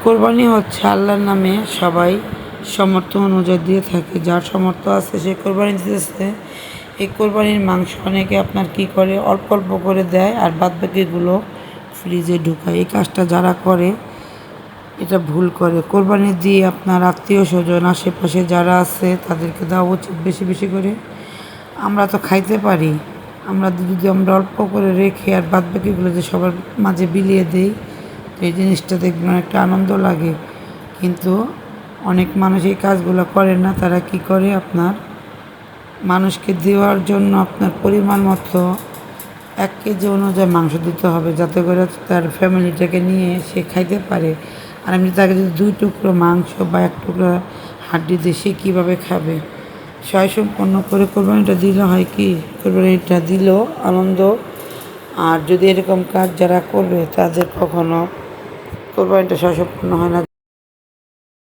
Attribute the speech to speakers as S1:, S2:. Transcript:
S1: কোরবানি হচ্ছে আল্লাহর নামে সবাই সামর্থ্য অনুযায়ী দিয়ে থাকে। যার সামর্থ্য আছে সে কোরবানি দিতেছে। এই কোরবানির মাংস অনেকে আপনার কি করে অল্প অল্প করে দেয় আর বাদবাকিগুলো ফ্রিজে ঢুকায়। এই কাজটা যারা করে এটা ভুল করে। কোরবানি দিয়ে আপনার আত্মীয় স্বজন আশেপাশে যারা আছে তাদেরকে দেওয়া উচিত বেশি বেশি করে। আমরা তো খাইতে পারি, যদি আমরা অল্প করে রেখে আর বাদবাকিগুলো যে সবার মাঝে বিলিয়ে দিই, তো এই জিনিসটা দেখবেন একটা আনন্দ লাগে। কিন্তু অনেক মানুষ এই কাজগুলো করে না। তারা কি করে আপনার মানুষকে দেওয়ার জন্য আপনার পরিমাণ মতো 1 কেজি অনুযায়ী মাংস দিতে হবে, যাতে করে তার ফ্যামিলিটাকে নিয়ে সে খাইতে পারে। আর আমি তাকে যদি 2 টুকরো মাংস বা 1 টুকরো হাড্ডি দিয়ে সে কীভাবে খাবে? স্বয়ংসম্পন্ন করে কোরবানিটা দিলে হয় কি, কোরবানিটা দিলেও আনন্দ। আর যদি এরকম কাজ যারা করবে তাদের কখনো কোরবানিটা স্বয়ংসম্পন্ন হয় না।